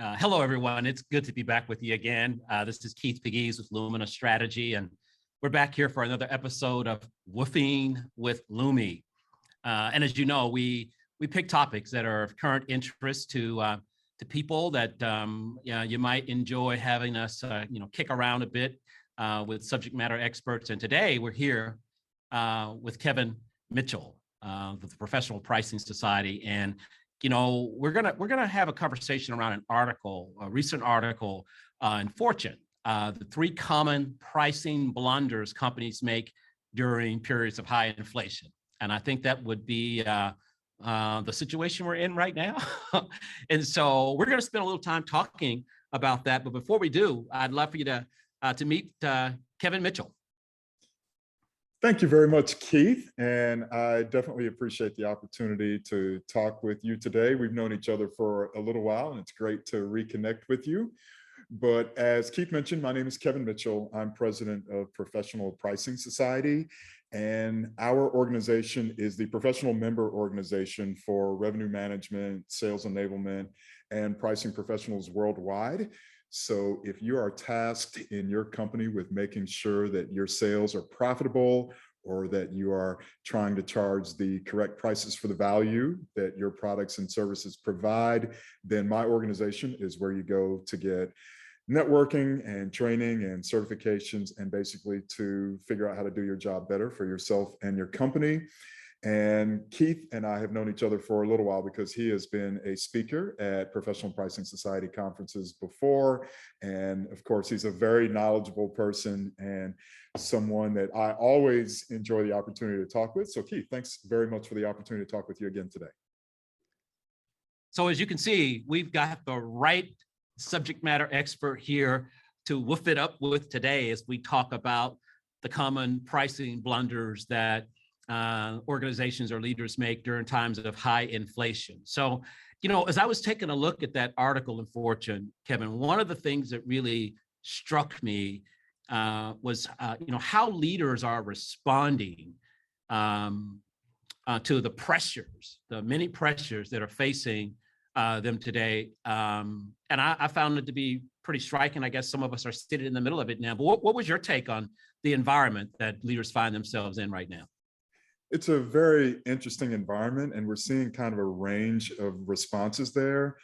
Hello, everyone. It's good to be back with you again. This is Keith Pegues with Lumina Strategy, and we're back here for another episode of Woofin with LUMI. And as you know, we pick topics that are of current interest to people that you might enjoy having us kick around a bit with subject matter experts. And today we're here with Kevin Mitchell of the Professional Pricing Society, and we're gonna have a conversation around an article, a recent article in Fortune, the 3 common pricing blunders companies make during periods of high inflation. And I think that would be the situation we're in right now. And so we're gonna spend a little time talking about that. But before we do, I'd love for you to meet Kevin Mitchell. Thank you very much, Keith. And I definitely appreciate the opportunity to talk with you today. We've known each other for a little while, and it's great to reconnect with you. But as Keith mentioned, my name is Kevin Mitchell. I'm president of Professional Pricing Society, and our organization is the professional member organization for revenue management, sales enablement, and pricing professionals worldwide. So if you are tasked in your company with making sure that your sales are profitable, or that you are trying to charge the correct prices for the value that your products and services provide, then my organization is where you go to get networking and training and certifications, and basically to figure out how to do your job better for yourself and your company. And Keith and I have known each other for a little while because he has been a speaker at Professional Pricing Society conferences before. And of course, he's a very knowledgeable person and someone that I always enjoy the opportunity to talk with. So Keith, thanks very much for the opportunity to talk with you again today. So as you can see, we've got the right subject matter expert here to woof it up with today as we talk about the common pricing blunders that organizations or leaders make during times of high inflation. So, as I was taking a look at that article in Fortune, Kevin, one of the things that really struck me was, how leaders are responding to the pressures, the many pressures that are facing them today. And I found it to be pretty striking. I guess some of us are sitting in the middle of it now. But what was your take on the environment that leaders find themselves in right now? It's a very interesting environment, and we're seeing kind of a range of responses there.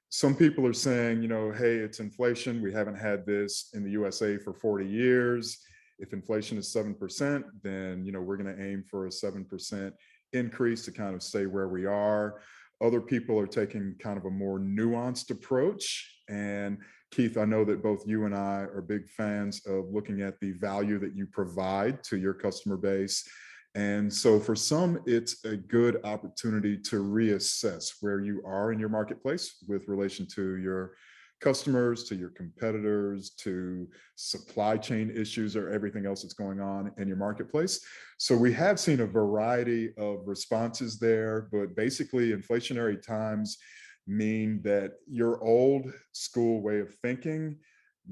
Some people are saying, hey, it's inflation. We haven't had this in the USA for 40 years. If inflation is 7%, then, we're going to aim for a 7% increase to kind of stay where we are. Other people are taking kind of a more nuanced approach. And Keith, I know that both you and I are big fans of looking at the value that you provide to your customer base. And so for some, it's a good opportunity to reassess where you are in your marketplace with relation to your customers, to your competitors, to supply chain issues, or everything else that's going on in your marketplace. So we have seen a variety of responses there, but basically inflationary times mean that your old school way of thinking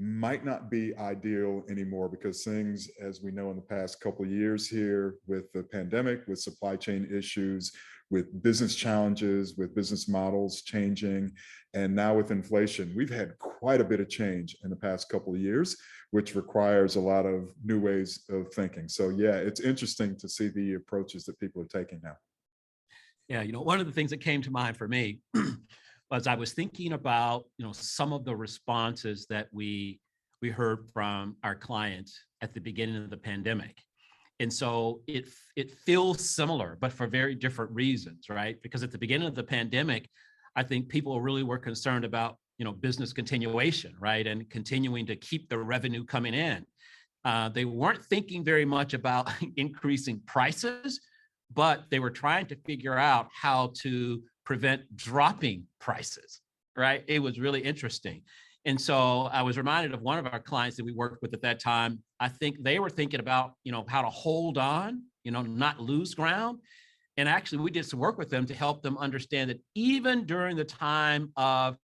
might not be ideal anymore, because things, as we know in the past couple of years here with the pandemic, with supply chain issues, with business challenges, with business models changing, and now with inflation, we've had quite a bit of change in the past couple of years, which requires a lot of new ways of thinking. So yeah, it's interesting to see the approaches that people are taking now. Yeah, one of the things that came to mind for me was I was thinking about, some of the responses that we heard from our clients at the beginning of the pandemic. And so it feels similar, but for very different reasons, right? Because at the beginning of the pandemic, I think people really were concerned about, business continuation, right? And continuing to keep the revenue coming in. They weren't thinking very much about increasing prices, but they were trying to figure out how to prevent dropping prices, right? It was really interesting. And so I was reminded of one of our clients that we worked with at that time. I think they were thinking about, how to hold on, not lose ground. And actually we did some work with them to help them understand that even during the time of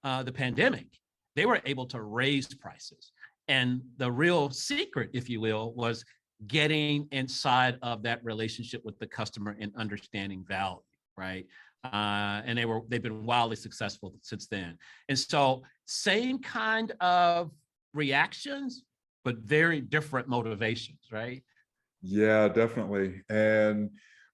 the pandemic, they were able to raise prices. And the real secret, if you will, was getting inside of that relationship with the customer and understanding value. right? And they've been wildly successful since then. And so same kind of reactions, but very different motivations, right? Yeah, definitely. And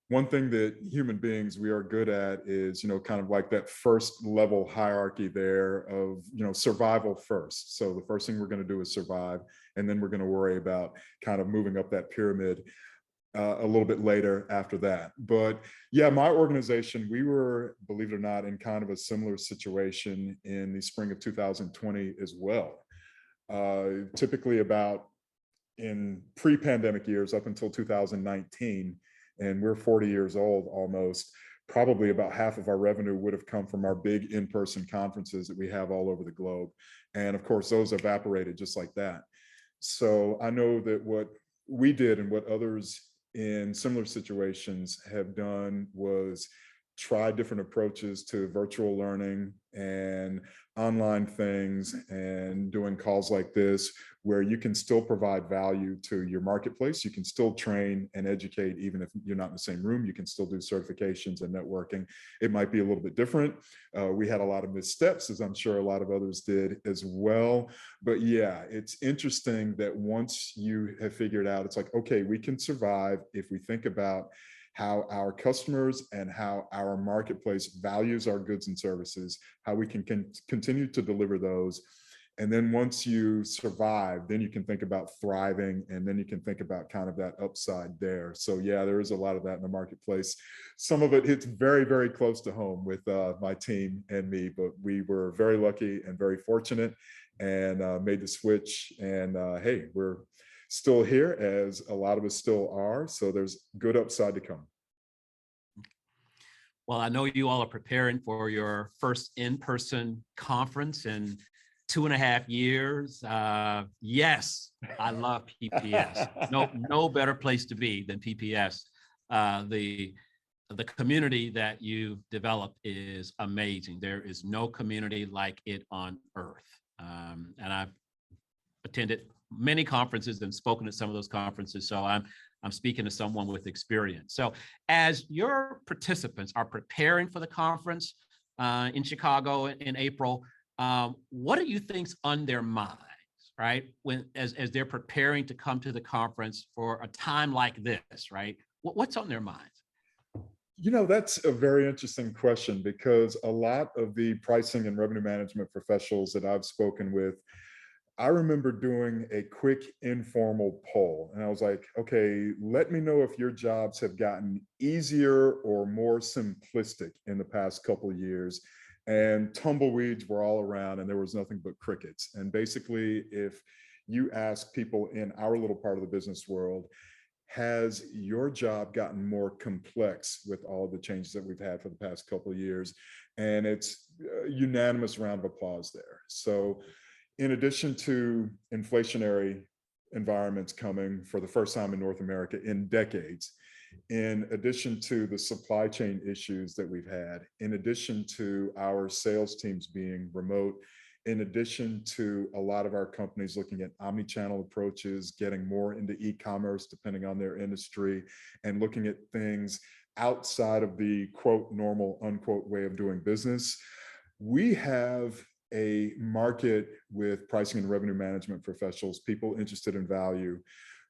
one thing that human beings we are good at is, kind of like that first level hierarchy there of, survival first. So the first thing we're going to do is survive, and then we're going to worry about kind of moving up that pyramid a little bit later after that. But yeah, my organization, we were, believe it or not, in kind of a similar situation in the spring of 2020 as well. Typically about in pre-pandemic years up until 2019, and we're 40 years old almost, probably about half of our revenue would have come from our big in-person conferences that we have all over the globe. And of course, those evaporated just like that. So I know that what we did and what others in similar situations have done was try different approaches to virtual learning and online things and doing calls like this where you can still provide value to your marketplace. You can still train and educate even if you're not in the same room. You can still do certifications and networking. It might be a little bit different. We had a lot of missteps, as I'm sure a lot of others did as well. But yeah, it's interesting that once you have figured out, it's like, okay, we can survive if we think about how our customers and how our marketplace values our goods and services, how we can continue to deliver those. And then once you survive, then you can think about thriving, and then you can think about kind of that upside there. So yeah, there is a lot of that in the marketplace. Some of it hits very, very close to home with my team and me, but we were very lucky and very fortunate and made the switch. And hey, we're still here, as a lot of us still are. So there's good upside to come. Well, I know you all are preparing for your first in-person conference in 2.5 years. Yes, I love PPS. No better place to be than PPS. The community that you've developed is amazing. There is no community like it on earth. And I've attended many conferences and spoken at some of those conferences. So I'm speaking to someone with experience. So as your participants are preparing for the conference in Chicago in April, what do you think's on their minds, right? As they're preparing to come to the conference for a time like this, right? What's on their minds? That's a very interesting question, because a lot of the pricing and revenue management professionals that I've spoken with, I remember doing a quick informal poll, and I was like, okay, let me know if your jobs have gotten easier or more simplistic in the past couple of years. And tumbleweeds were all around, and there was nothing but crickets. And basically, if you ask people in our little part of the business world, has your job gotten more complex with all of the changes that we've had for the past couple of years? And it's a unanimous round of applause there. So in addition to inflationary environments coming for the first time in North America in decades, in addition to the supply chain issues that we've had, in addition to our sales teams being remote, in addition to a lot of our companies looking at omni-channel approaches, getting more into e-commerce depending on their industry, and looking at things outside of the quote normal unquote way of doing business, we have a market with pricing and revenue management professionals, people interested in value,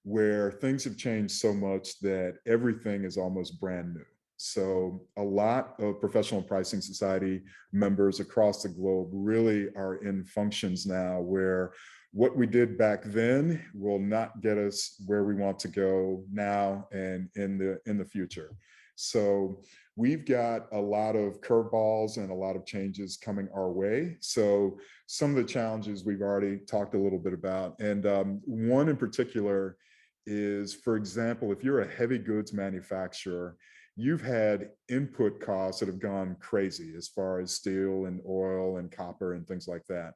where things have changed so much that everything is almost brand new. So a lot of professional pricing society members across the globe really are in functions now where what we did back then will not get us where we want to go now and in the future. So we've got a lot of curveballs and a lot of changes coming our way. So some of the challenges we've already talked a little bit about. And one in particular is, for example, if you're a heavy goods manufacturer, you've had input costs that have gone crazy as far as steel and oil and copper and things like that.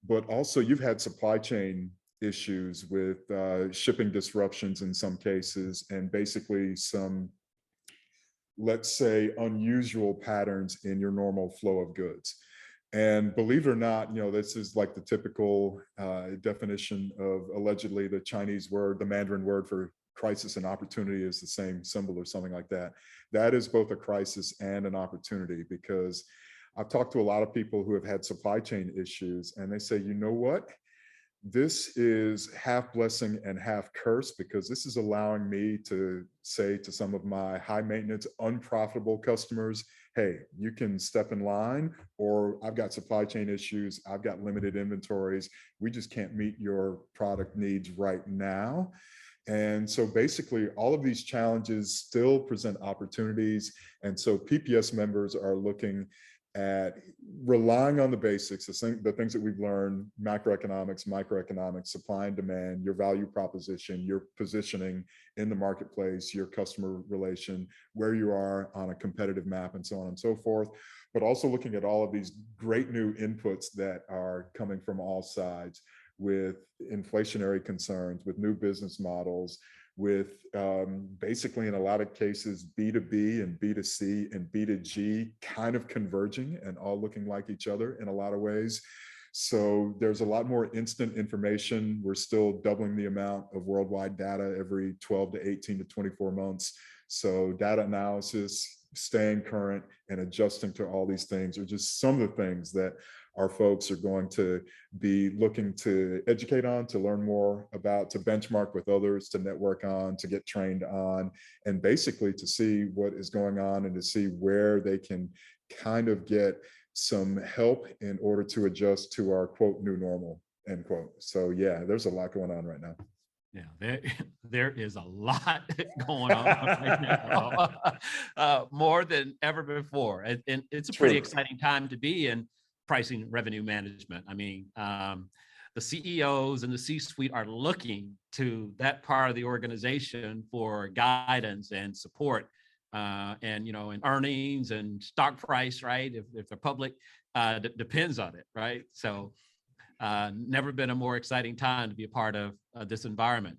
But also you've had supply chain issues with shipping disruptions in some cases, and basically some, let's say, unusual patterns in your normal flow of goods. And believe it or not, this is like the typical definition of allegedly the Chinese word, the Mandarin word for crisis and opportunity is the same symbol or something like that. That is both a crisis and an opportunity, because I've talked to a lot of people who have had supply chain issues, and they say, you know what? This is half blessing and half curse, because this is allowing me to say to some of my high maintenance, unprofitable customers, hey, you can step in line, or I've got supply chain issues, I've got limited inventories, we just can't meet your product needs right now. And so basically all of these challenges still present opportunities. And so PPS members are looking at relying on the basics, the things that we've learned: macroeconomics, microeconomics, supply and demand, your value proposition, your positioning in the marketplace, your customer relation, where you are on a competitive map, and so on and so forth. But also looking at all of these great new inputs that are coming from all sides, with inflationary concerns, with new business models, with basically in a lot of cases B2B and B2C and B2G kind of converging and all looking like each other in a lot of ways. So there's a lot more instant information. We're still doubling the amount of worldwide data every 12 to 18 to 24 months. So data analysis, staying current, and adjusting to all these things are just some of the things that our folks are going to be looking to educate on, to learn more about, to benchmark with others, to network on, to get trained on, and basically to see what is going on and to see where they can kind of get some help in order to adjust to our quote new normal, end quote. So yeah, there's a lot going on right now. Yeah, there is a lot going on right now, more than ever before. And it's a pretty True. exciting time to be in pricing revenue management. I mean, the CEOs and the C-suite are looking to that part of the organization for guidance and support, and, you know, and earnings and stock price, right? If they're public, depends on it, right? So never been a more exciting time to be a part of this environment.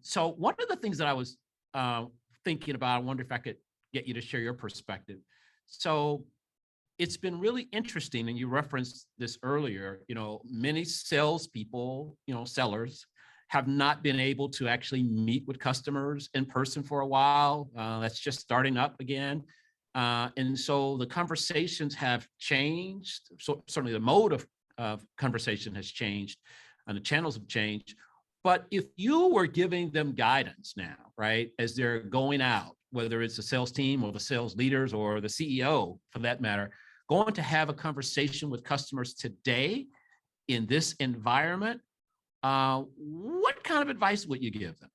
So one of the things that I was thinking about, I wonder if I could get you to share your perspective. So it's been really interesting, and you referenced this earlier, you know, many salespeople, you know, sellers have not been able to actually meet with customers in person for a while. That's just starting up again. And so the conversations have changed. So certainly the mode of conversation has changed and the channels have changed. But if you were giving them guidance now, right, as they're going out, whether it's the sales team or the sales leaders or the CEO for that matter, going to have a conversation with customers today in this environment, what kind of advice would you give them?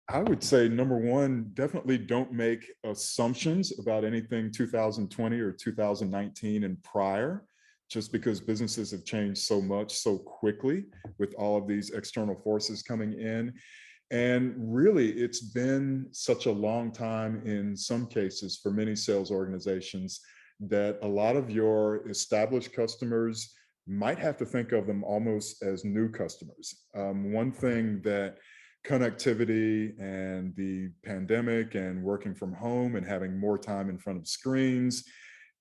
I would say, number one, definitely don't make assumptions about anything 2020 or 2019 and prior, just because businesses have changed so much so quickly with all of these external forces coming in. And really, it's been such a long time in some cases for many sales organizations that a lot of your established customers might have to think of them almost as new customers. One thing that connectivity and the pandemic and working from home and having more time in front of screens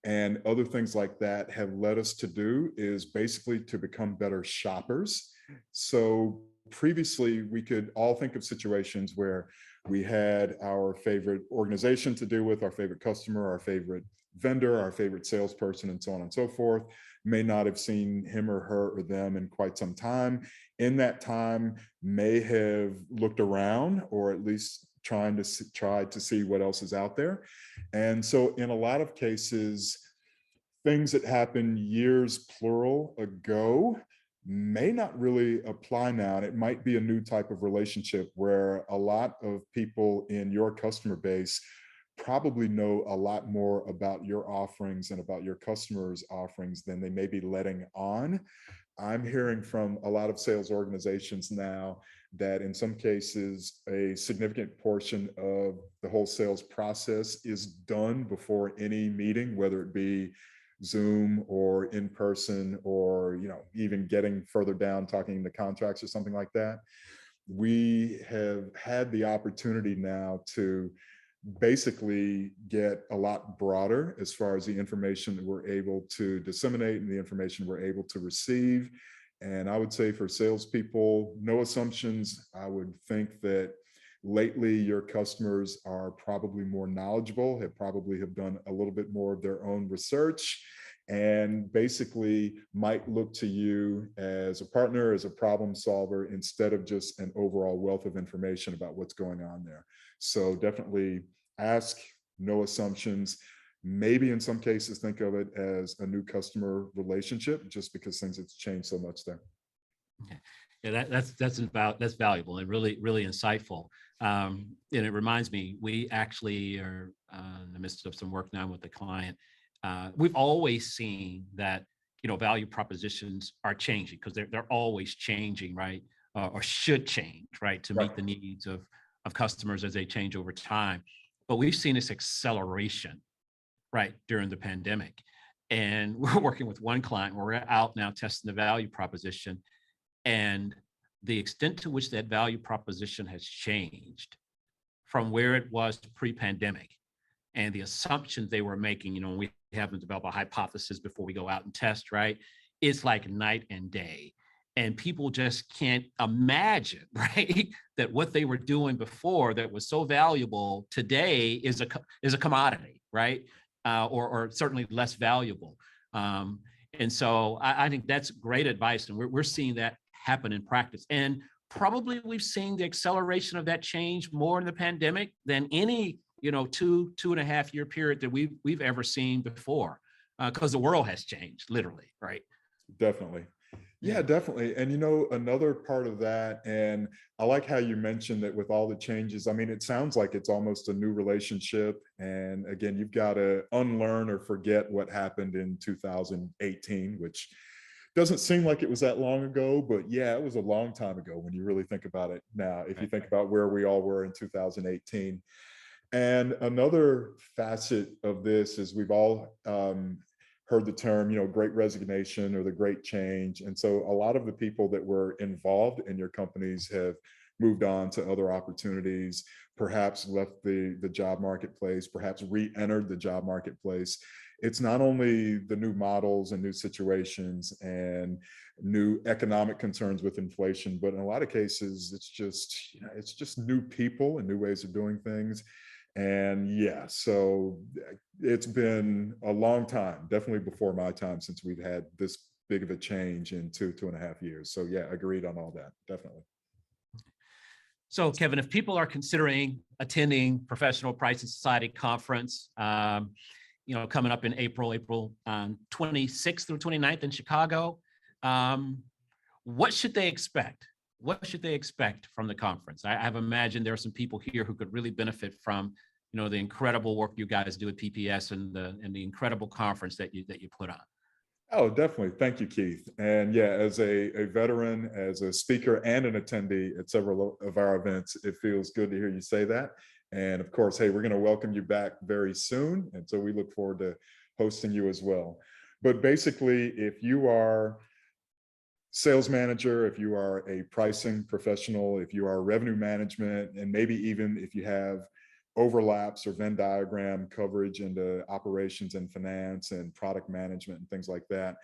and other things like that have led us to do is basically to become better shoppers. So previously, we could all think of situations where we had our favorite organization to deal with, our favorite customer, our favorite vendor, our favorite salesperson, and so on and so forth. May not have seen him or her or them in quite some time. In that time, may have looked around, or at least try to see what else is out there. And so in a lot of cases, things that happened years plural ago may not really apply now. And it might be a new type of relationship where a lot of people in your customer base probably know a lot more about your offerings and about your customers' offerings than they may be letting on. I'm hearing from a lot of sales organizations now that in some cases, a significant portion of the whole sales process is done before any meeting, whether it be Zoom or in person, or even getting further down talking the contracts or something like that. We have had the opportunity now to basically get a lot broader as far as the information that we're able to disseminate and the information we're able to receive. And I would say for salespeople, no assumptions. I would think that lately your customers are probably more knowledgeable, have done a little bit more of their own research, and basically might look to you as a partner, as a problem solver, instead of just an overall wealth of information about what's going on there. So definitely ask, no assumptions. Maybe in some cases, think of it as a new customer relationship, just because things have changed so much there. Okay. Yeah, that's valuable and really insightful. And it reminds me, we actually are in the midst of some work now with the client. We've always seen that value propositions are changing because they're always changing, right? Or should change, right, to Right. meet the needs of customers as they change over time. But we've seen this acceleration, right, during the pandemic. And we're working with one client where we're out now testing the value proposition, and the extent to which that value proposition has changed from where it was pre-pandemic and the assumptions they were making, we have to develop a hypothesis before we go out and test, right? It's like night and day. And people just can't imagine, right, that what they were doing before that was so valuable today is a commodity, right? Or certainly less valuable. And so I think that's great advice. And we're seeing that happen in practice. And probably we've seen the acceleration of that change more in the pandemic than any, 2.5 year period that we've ever seen before, because the world has changed literally, right? Definitely. Yeah, definitely. And another part of that, and I like how you mentioned that with all the changes, I mean, it sounds like it's almost a new relationship. And again, you've got to unlearn or forget what happened in 2018, which doesn't seem like it was that long ago, but yeah, it was a long time ago when you really think about it now, if you think about where we all were in 2018. And another facet of this is we've all heard the term, great resignation or the great change. And so a lot of the people that were involved in your companies have moved on to other opportunities, perhaps left the job marketplace, perhaps re-entered the job marketplace. It's not only the new models and new situations and new economic concerns with inflation, but in a lot of cases, it's just new people and new ways of doing things. And yeah, so it's been a long time, definitely before my time, since we've had this big of a change in 2.5 years. So yeah, agreed on all that, definitely. So Kevin, if people are considering attending Professional Pricing Society conference, coming up in April 26th through 29th in Chicago, what should they expect? What should they expect from the conference? I've imagined there are some people here who could really benefit from, the incredible work you guys do at PPS and the incredible conference that you put on. Oh, definitely. Thank you, Keith. And yeah, as a veteran, as a speaker and an attendee at several of our events, it feels good to hear you say that. And of course, hey, we're going to welcome you back very soon. And so we look forward to hosting you as well. But basically, if you are sales manager, if you are a pricing professional, if you are revenue management, and maybe even if you have overlaps or Venn diagram coverage into operations and finance and product management and things like that.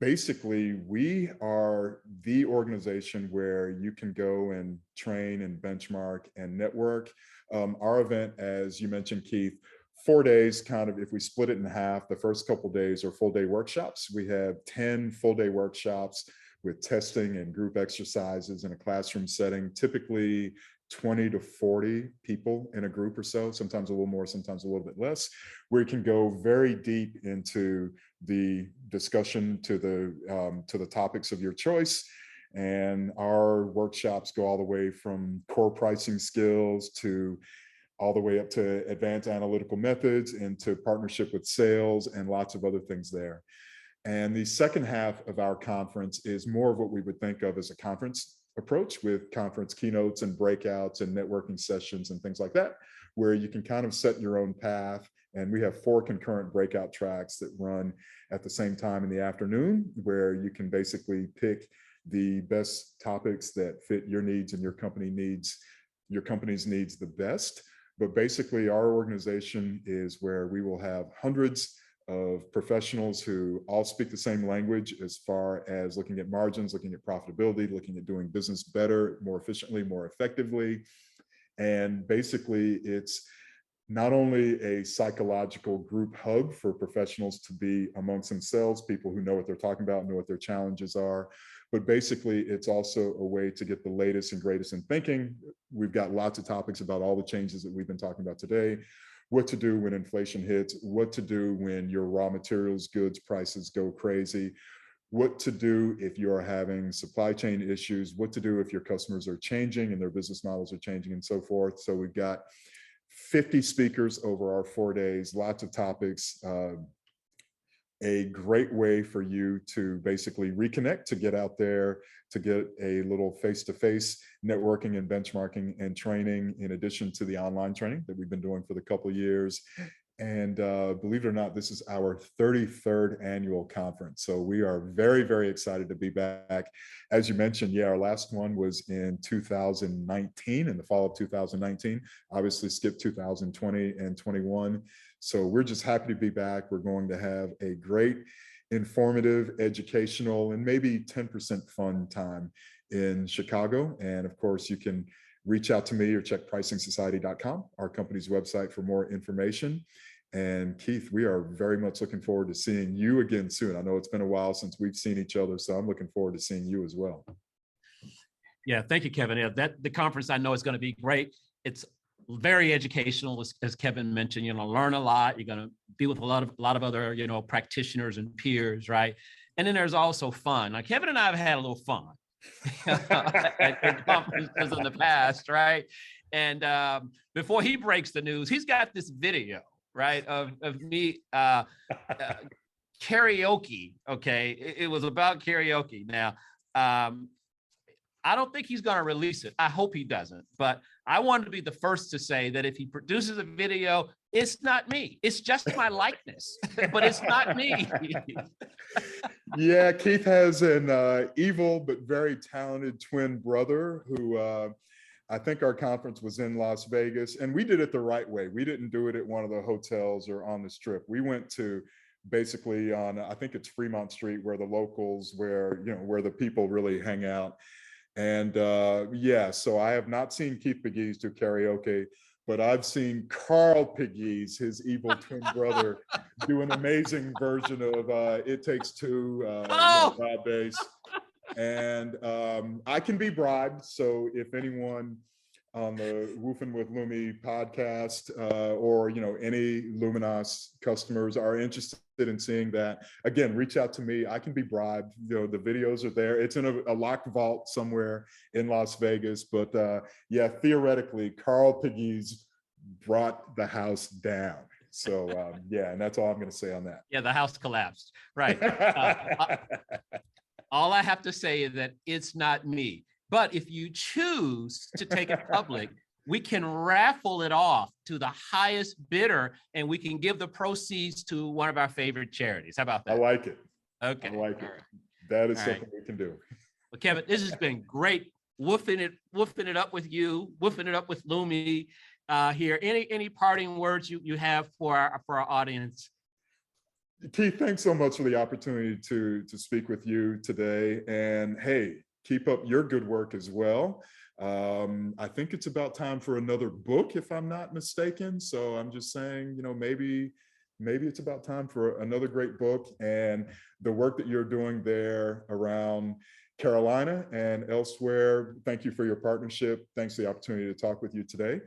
Basically, we are the organization where you can go and train and benchmark and network. Our event, as you mentioned, Keith, 4 days, kind of, if we split it in half, the first couple days are full day workshops. We have 10 full day workshops with testing and group exercises in a classroom setting, typically 20 to 40 people in a group or so, sometimes a little more, sometimes a little bit less, where you can go very deep into the discussion to the topics of your choice. And our workshops go all the way from core pricing skills to all the way up to advanced analytical methods, into partnership with sales and lots of other things there. And the second half of our conference is more of what we would think of as a conference approach, with conference keynotes and breakouts and networking sessions and things like that, where you can kind of set your own path. And we have 4 concurrent breakout tracks that run at the same time in the afternoon, where you can basically pick the best topics that fit your needs and your company's needs the best. But basically, our organization is where we will have hundreds of professionals who all speak the same language as far as looking at margins, looking at profitability, looking at doing business better, more efficiently, more effectively. And basically, it's not only a psychological group hub for professionals to be amongst themselves, people who know what they're talking about, know what their challenges are, but basically it's also a way to get the latest and greatest in thinking. We've got lots of topics about all the changes that we've been talking about today, what to do when inflation hits, what to do when your raw materials, goods prices go crazy, what to do if you're having supply chain issues, what to do if your customers are changing and their business models are changing, and so forth. So we've got 50 speakers over our 4 days, lots of topics, a great way for you to basically reconnect, to get out there, to get a little face-to-face networking and benchmarking and training, in addition to the online training that we've been doing for the couple of years. And believe it or not, this is our 33rd annual conference. So we are very, very excited to be back. As you mentioned, yeah, our last one was in 2019, in the fall of 2019, obviously skipped 2020 and 21. So we're just happy to be back. We're going to have a great, informative, educational, and maybe 10% fun time in Chicago. And of course, you can reach out to me or check pricingsociety.com, our company's website, for more information. And Keith, we are very much looking forward to seeing you again soon. I know it's been a while since we've seen each other, so I'm looking forward to seeing you as well. Yeah, thank you, Kevin. Yeah, the conference I know is going to be great. It's very educational, as Kevin mentioned. You're going to learn a lot. You're going to be with a lot of other, practitioners and peers, right? And then there's also fun. Like Kevin and I have had a little fun at conferences in the past, right? And before he breaks the news, he's got this video, right, of me karaoke. Okay, it was about karaoke. Now, I don't think he's going to release it. I hope he doesn't. But I wanted to be the first to say that if he produces a video, it's not me. It's just my likeness, but it's not me. Yeah, Keith has an evil but very talented twin brother who I think our conference was in Las Vegas, and we did it the right way. We didn't do it at one of the hotels or on the strip. We went to basically on, I think it's Fremont Street, where the locals, where the people really hang out. And yeah, so I have not seen Keith Pegues do karaoke, but I've seen Carl Pegues, his evil twin brother, do an amazing version of It Takes Two, Bob Bass. And I can be bribed. So if anyone on the Woofin with LUMI podcast or any Luminos customers are interested in seeing that, again, reach out to me. I can be bribed. The videos are there. It's in a locked vault somewhere in Las Vegas. But yeah, theoretically, Carl Pegues brought the house down. So yeah, and that's all I'm going to say on that. Yeah, the house collapsed. Right. All I have to say is that it's not me. But if you choose to take it public, we can raffle it off to the highest bidder, and we can give the proceeds to one of our favorite charities. How about that? I like it. Okay. I like it. That is something we can do. Well, Kevin, this has been great. Woofing it up with you, woofing it up with LUMI here. Any parting words you have for our audience? Keith, thanks so much for the opportunity to speak with you today. And hey, keep up your good work as well. I think it's about time for another book, if I'm not mistaken. So I'm just saying, maybe it's about time for another great book. And the work that you're doing there around Carolina and elsewhere, thank you for your partnership. Thanks for the opportunity to talk with you today.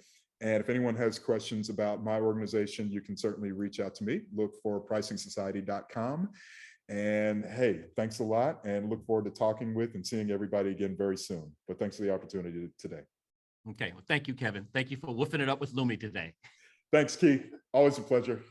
And if anyone has questions about my organization, you can certainly reach out to me. Look for pricingsociety.com. And hey, thanks a lot, and look forward to talking with and seeing everybody again very soon. But thanks for the opportunity today. Okay, well, thank you, Kevin. Thank you for woofing it up with LUMI today. Thanks, Keith. Always a pleasure.